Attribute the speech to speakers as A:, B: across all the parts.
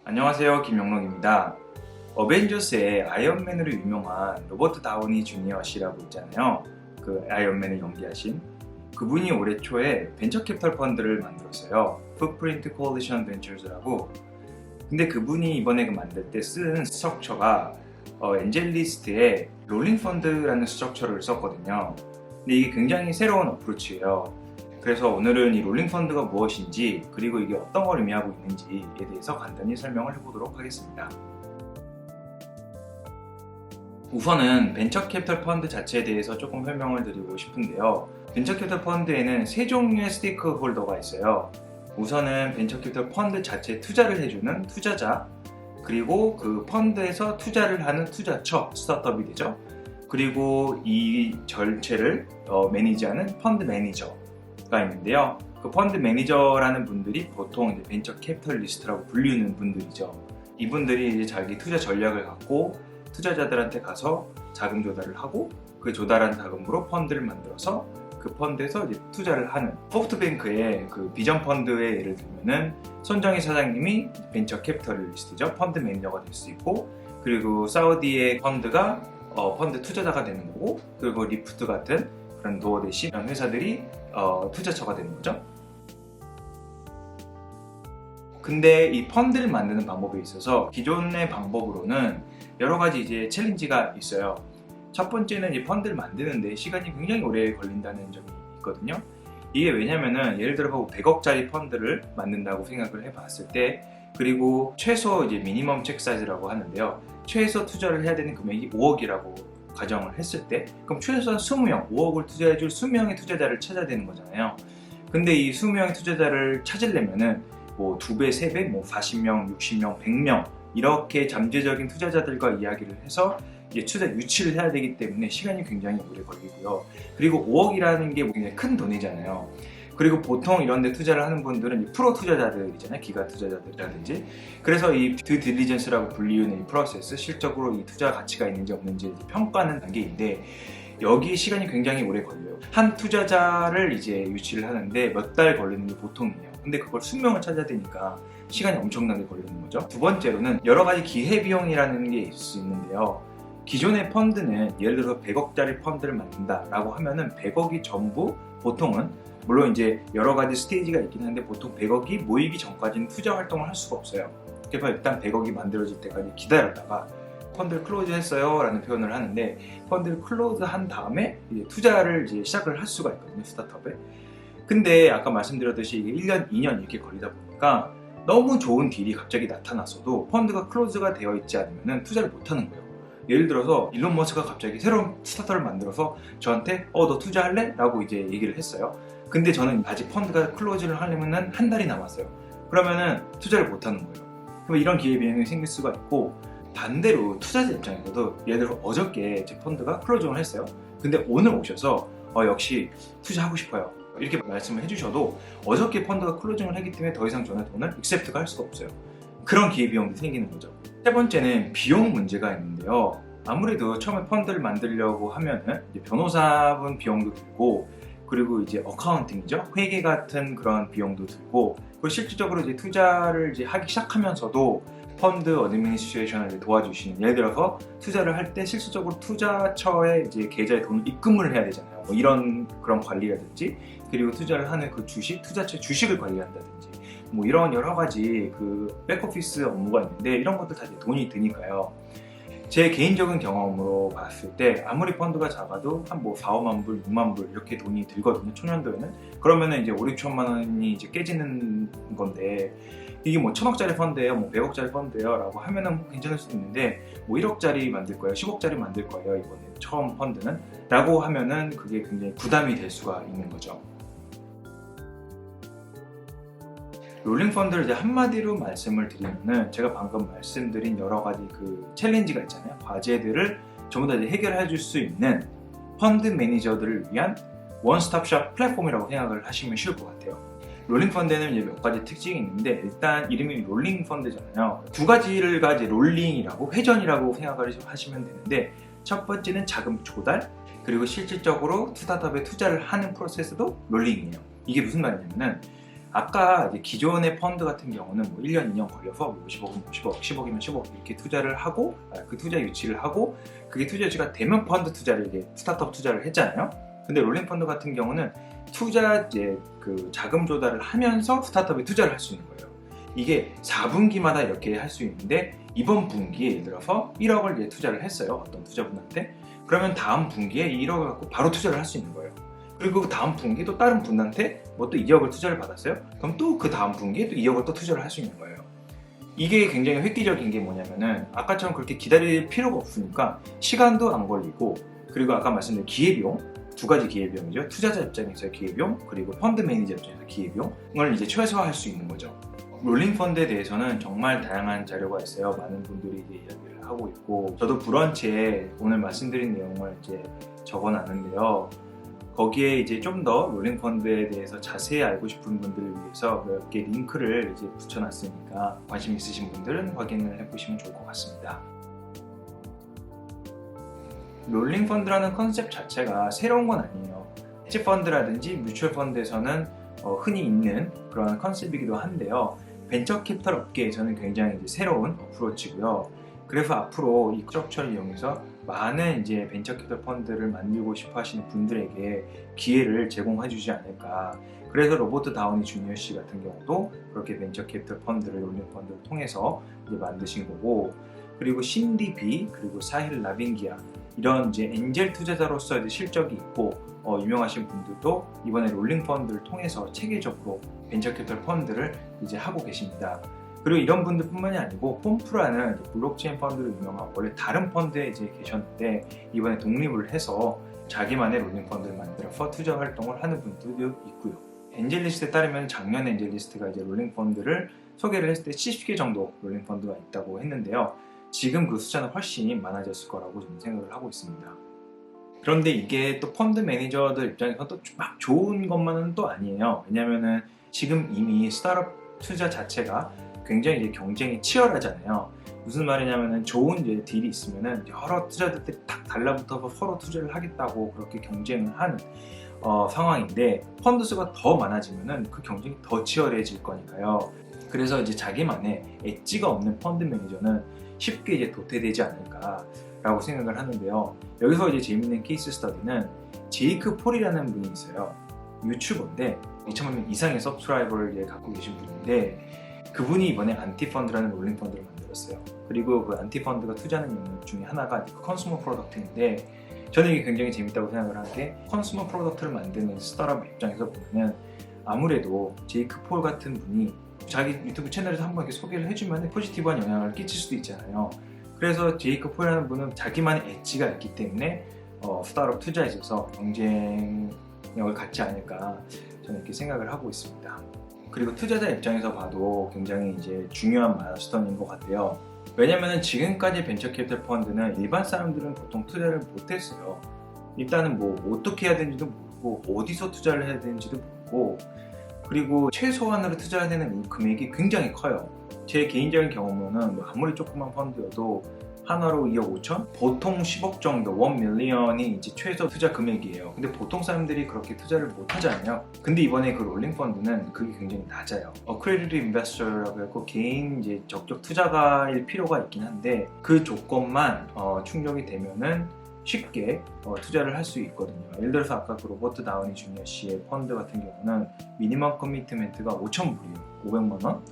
A: 안녕하세요, 김영록입니다. 어벤져스의 아이언맨으로 유명한 로버트 다우니 주니어 씨라고 있잖아요. 그 아이언맨을 연기하신 그분이 올해 초에 벤처 캐피털 펀드를 만들었어요. 풋프린트 코얼리션 벤처스라고. 근데 그분이 이번에 만들 때 쓴 스트럭처가 엔젤리스트의 롤링 펀드라는 스트럭처를 썼거든요. 근데 이게 굉장히 새로운 어프로치예요. 그래서 오늘은 이 롤링 펀드가 무엇인지, 그리고 이게 어떤 걸 의미하고 있는지에 대해서 간단히 설명을 해보도록 하겠습니다. 우선은 벤처 캐피털 펀드 자체에 대해서 조금 설명을 드리고 싶은데요. 벤처 캐피털 펀드에는 세 종류의 스테이크 홀더가 있어요. 우선은 벤처 캐피털 펀드 자체에 투자를 해주는 투자자, 그리고 그 펀드에서 투자를 하는 투자처, 스타트업이 되죠. 그리고 이 전체를 매니지하는 펀드 매니저가 있는데요. 그 펀드 매니저라는 분들이 보통 이제 벤처 캐피털리스트라고 불리는 분들이죠. 이분들이 이제 자기 투자 전략을 갖고 투자자들한테 가서 자금 조달을 하고, 그 조달한 자금으로 펀드를 만들어서 그 펀드에서 이제 투자를 하는, 소프트뱅크의 그 비전 펀드의 예를 들면은 손정희 사장님이 벤처 캐피털리스트죠. 펀드 매니저가 될 수 있고, 그리고 사우디의 펀드가 펀드 투자자가 되는 거고, 그리고 리프트 같은 그런 도어 대신 이런 회사들이 투자처가 되는 거죠. 근데 이 펀드를 만드는 방법에 있어서 기존의 방법으로는 여러 가지 이제 챌린지가 있어요. 첫 번째는 이 펀드를 만드는데 시간이 굉장히 오래 걸린다는 점이 있거든요. 이게 왜냐면은 예를 들어 100억짜리 펀드를 만든다고 생각을 해봤을 때, 그리고 최소 이제 미니멈 책 사이즈라고 하는데요. 최소 투자를 해야 되는 금액이 5억이라고 가정을 했을 때, 그럼 최소한 20명, 5억을 투자해줄 20명의 투자자를 찾아야 되는 거잖아요. 근데 이 20명의 투자자를 찾으려면은 뭐 2배, 3배, 뭐 40명, 60명, 100명 이렇게 잠재적인 투자자들과 이야기를 해서 이제 투자 유치를 해야 되기 때문에 시간이 굉장히 오래 걸리고요. 그리고 5억이라는 게 굉장히 큰 돈이잖아요. 그리고 보통 이런 데 투자를 하는 분들은 프로 투자자들이잖아요. 기가 투자자들이라든지. 그래서 이 듀 딜리전스라고 불리우는 이 프로세스, 실적으로 이 투자 가치가 있는지 없는지 평가하는 단계인데, 여기 시간이 굉장히 오래 걸려요. 한 투자자를 이제 유치를 하는데 몇 달 걸리는 게 보통이에요. 근데 그걸 20명을 찾아야 되니까 시간이 엄청나게 걸리는 거죠. 두 번째로는 여러 가지 기회비용이라는 게 있을 수 있는데요. 기존의 펀드는 예를 들어서 100억짜리 펀드를 만든다라고 하면은 100억이 전부, 보통은 물론 이제 여러 가지 스테이지가 있긴 한데 보통 100억이 모이기 전까지는 투자 활동을 할 수가 없어요. 그래서 일단 100억이 만들어질 때까지 기다렸다가 펀드를 클로즈 했어요 라는 표현을 하는데, 펀드를 클로즈 한 다음에 이제 투자를 이제 시작을 할 수가 있거든요, 스타트업에. 근데 아까 말씀드렸듯이 이게 1년, 2년 이렇게 걸리다 보니까 너무 좋은 딜이 갑자기 나타났어도 펀드가 클로즈가 되어 있지 않으면 투자를 못 하는 거예요. 예를 들어서 일론 머스크가 갑자기 새로운 스타트업을 만들어서 저한테 너 투자할래? 라고 이제 얘기를 했어요. 근데 저는 아직 펀드가 클로즈를 하려면 한 달이 남았어요. 그러면은 투자를 못 하는 거예요. 그럼 이런 기회비용이 생길 수가 있고, 반대로 투자자 입장에서도 예를 들어 어저께 제 펀드가 클로징을 했어요. 근데 오늘 오셔서 역시 투자하고 싶어요 이렇게 말씀을 해주셔도 어저께 펀드가 클로징을 했기 때문에 더 이상 저는 돈을 액셉트가 할 수가 없어요. 그런 기회비용이 생기는 거죠. 세 번째는 비용 문제가 있는데요. 아무래도 처음에 펀드를 만들려고 하면은 이제 변호사분 비용도 들고, 그리고 이제 어카운팅이죠, 회계 같은 그런 비용도 들고, 그리고 실질적으로 이제 투자를 이제 하기 시작하면서도 펀드 어드미니스트레이션을 도와주시는, 예를 들어서 투자를 할 때 실질적으로 투자처에 이제 계좌에 돈을 입금을 해야 되잖아요. 뭐 이런 그런 관리라든지, 그리고 투자를 하는 그 주식, 투자처의 주식을 관리한다든지, 뭐 이런 여러 가지 그 백오피스 업무가 있는데 이런 것들 다 이제 돈이 드니까요. 제 개인적인 경험으로 봤을 때 아무리 펀드가 작아도 한 뭐 4, 5만 불, 6만 불 이렇게 돈이 들거든요, 초년도에는. 그러면은 이제 5, 6천만 원이 이제 깨지는 건데, 이게 뭐 1000억짜리 펀드예요, 뭐 100억짜리 펀드예요 라고 하면은 괜찮을 수도 있는데, 뭐 1억짜리 만들 거예요, 10억짜리 만들 거예요 이번에 처음 펀드는 라고 하면은 그게 굉장히 부담이 될 수가 있는 거죠. 롤링 펀드를 이제 한마디로 말씀을 드리면은, 제가 방금 말씀드린 여러 가지 그 챌린지가 있잖아요. 과제들을 전부 다 이제 해결해 줄 수 있는 펀드 매니저들을 위한 원스톱샵 플랫폼이라고 생각을 하시면 쉬울 것 같아요. 롤링 펀드에는 이제 몇 가지 특징이 있는데, 일단 이름이 롤링 펀드잖아요. 두 가지를 가지 롤링이라고, 회전이라고 생각을 하시면 되는데, 첫 번째는 자금 조달, 그리고 실질적으로 스타트업에 투자를 하는 프로세스도 롤링이에요. 이게 무슨 말이냐면은 아까 이제 기존의 펀드 같은 경우는 뭐 1년, 2년 걸려서 50억이면 50억, 10억이면 10억 이렇게 투자를 하고 그 투자 유치를 하고 그게 투자 유치가 되면 펀드 투자를 이제 스타트업 투자를 했잖아요. 근데 롤링 펀드 같은 경우는 투자 이제 그 자금 조달을 하면서 스타트업에 투자를 할 수 있는 거예요. 이게 4분기마다 이렇게 할 수 있는데 이번 분기에 예를 들어서 1억을 이제 투자를 했어요. 어떤 투자분한테. 그러면 다음 분기에 1억을 갖고 바로 투자를 할 수 있는 거예요. 그리고 그 다음 분기에 또 다른 분한테 뭐 또 2억을 투자를 받았어요. 그럼 또 그 다음 분기에 또 2억을 또 투자를 할 수 있는 거예요. 이게 굉장히 획기적인 게 뭐냐면은 아까처럼 그렇게 기다릴 필요가 없으니까 시간도 안 걸리고 그리고 아까 말씀드린 기회비용 두 가지 기회비용이죠. 투자자 입장에서의 기회비용 그리고 펀드 매니저 입장에서 기회비용을 이제 최소화할 수 있는 거죠. 롤링 펀드에 대해서는 정말 다양한 자료가 있어요. 많은 분들이 이제 이야기를 하고 있고 저도 브런치에 오늘 말씀드린 내용을 이제 적어놨는데요. 거기에 이제 좀 더 롤링 펀드에 대해서 자세히 알고 싶은 분들을 위해서 몇 개 링크를 이제 붙여놨으니까 관심 있으신 분들은 확인을 해보시면 좋을 것 같습니다. 롤링 펀드라는 컨셉 자체가 새로운 건 아니에요. 헤지 펀드라든지 뮤추얼 펀드에서는 흔히 있는 그런 컨셉이기도 한데요. 벤처 캐피털 업계에서는 굉장히 이제 새로운 어프로치고요. 그래서 앞으로 이 스트럭처를 이용해서 많은 이제 벤처 캐피털 펀드를 만들고 싶어 하시는 분들에게 기회를 제공해 주지 않을까. 그래서 로버트 다우니 주니어 씨 같은 경우도 그렇게 벤처 캐피털 펀드를 롤링 펀드를 통해서 이제 만드신 거고, 그리고 신디 비 그리고 사힐 라빈기아 이런 이제 엔젤 투자자로서 이제 실적이 있고 유명하신 분들도 이번에 롤링 펀드를 통해서 체계적으로 벤처 캐피털 펀드를 이제 하고 계십니다. 그리고 이런 분들뿐만이 아니고 폼프라는 블록체인 펀드로 유명한 원래 다른 펀드에 이제 계셨는데 이번에 독립을 해서 자기만의 롤링 펀드를 만들어서 투자 활동을 하는 분들도 있고요. 엔젤리스트에 따르면 작년에 엔젤리스트가 이제 롤링 펀드를 소개를 했을 때 70개 정도 롤링 펀드가 있다고 했는데요. 지금 그 숫자는 훨씬 많아졌을 거라고 저는 생각을 하고 있습니다. 그런데 이게 또 펀드 매니저들 입장에서 또 막 좋은 것만은 또 아니에요. 왜냐면은 지금 이미 스타트업 투자 자체가 굉장히 이제 경쟁이 치열하잖아요. 무슨 말이냐면은 좋은 이제 딜이 있으면은 여러 투자자들이 딱 달라붙어서 서로 투자를 하겠다고 그렇게 경쟁을 하는 상황인데 펀드 수가 더 많아지면은 그 경쟁이 더 치열해질 거니까요. 그래서 이제 자기만의 엣지가 없는 펀드 매니저는 쉽게 이제 도태되지 않을까라고 생각을 하는데요. 여기서 이제 재밌는 케이스 스터디는 제이크 폴이라는 분이 있어요. 유튜버인데 2천만 명 이상의 서브스크라이버를 이제 갖고 계신 분인데 그분이 이번에 안티펀드라는 롤링 펀드를 만들었어요. 그리고 그 안티펀드가 투자하는 영역 중에 하나가 컨슈머 프로덕트인데 저는 이게 굉장히 재밌다고 생각을 하는 게 컨슈머 프로덕트를 만드는 스타트업 입장에서 보면 아무래도 제이크 폴 같은 분이 자기 유튜브 채널에서 한번 이렇게 소개를 해주면 포지티브한 영향을 끼칠 수도 있잖아요. 그래서 제이크 폴이라는 분은 자기만의 엣지가 있기 때문에 스타트업 투자에 있어서 경쟁력을 갖지 않을까 저는 이렇게 생각을 하고 있습니다. 그리고 투자자 입장에서 봐도 굉장히 이제 중요한 마일스톤인 것 같아요. 왜냐면은 지금까지 벤처 캐피털 펀드는 일반 사람들은 보통 투자를 못했어요. 일단은 뭐 어떻게 해야 되는지도 모르고 어디서 투자를 해야 되는지도 모르고 그리고 최소한으로 투자해야 되는 금액이 굉장히 커요. 제 개인적인 경험으로는 뭐 아무리 조그만 펀드여도 하나로 2억 5천? 보통 10억 정도, 1 밀리언이 이제 최소 투자 금액이에요. 근데 보통 사람들이 그렇게 투자를 못 하잖아요. 근데 이번에 그 롤링 펀드는 그게 굉장히 낮아요. 크레디트 인베스터라고 해서 개인 이제 적격 투자가일 필요가 있긴 한데 그 조건만 충족이 되면은 쉽게 투자를 할 수 있거든요. 예를 들어서 아까 그 로버트 다우니 주니어 씨의 펀드 같은 경우는 미니멈 커미트먼트가 5,000불이에요. 500만 원.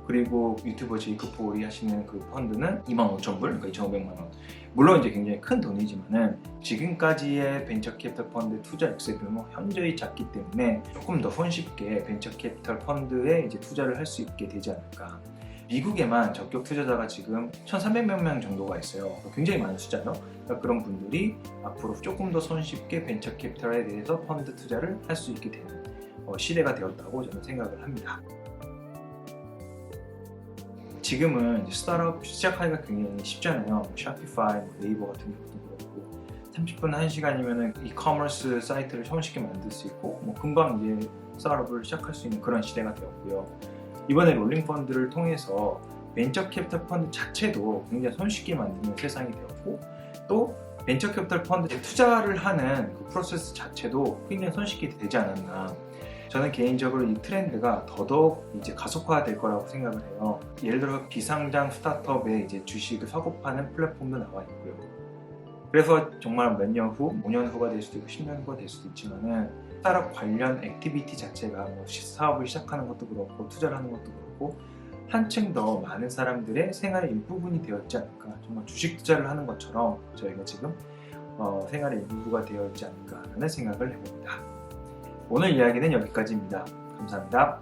A: 그리고 유튜버 제이크 폴이 하시는 그 펀드는 25,000불, 그러니까 2,500만 원. 물론 이제 굉장히 큰 돈이지만은 지금까지의 벤처 캐피털 펀드 투자 액수의 규모 현저히 작기 때문에 조금 더 손쉽게 벤처 캐피털 펀드에 이제 투자를 할 수 있게 되지 않을까. 미국에만 적격 투자자가 지금 1,300명 정도가 있어요. 굉장히 많은 숫자죠. 그러니까 그런 분들이 앞으로 조금 더 손쉽게 벤처 캐피털에 대해서 펀드 투자를 할 수 있게 되는 시대가 되었다고 저는 생각을 합니다. 지금은 스타트업 시작하기가 굉장히 쉽잖아요. 샤피파이, 네이버 같은 경우도 그렇고 30분 1시간이면 이커머스 사이트를 손쉽게 만들 수 있고 금방 이제 스타트업을 시작할 수 있는 그런 시대가 되었고요. 이번에 롤링 펀드를 통해서 벤처 캐피털 펀드 자체도 굉장히 손쉽게 만드는 세상이 되었고 또 벤처 캐피털 펀드에 투자를 하는 그 프로세스 자체도 굉장히 손쉽게 되지 않았나. 저는 개인적으로 이 트렌드가 더더욱 이제 가속화될 거라고 생각을 해요. 예를 들어 비상장 스타트업에 이제 주식을 사고 파는 플랫폼도 나와 있고요. 그래서 정말 몇 년 후, 5년 후가 될 수도 있고 10년 후가 될 수도 있지만은 스타트업 관련 액티비티 자체가 뭐 사업을 시작하는 것도 그렇고 투자를 하는 것도 그렇고 한층 더 많은 사람들의 생활의 일부분이 되었지 않을까. 정말 주식 투자를 하는 것처럼 저희가 지금 생활의 일부가 되어 있지 않을까라는 생각을 해봅니다. 오늘 이야기는 여기까지입니다. 감사합니다.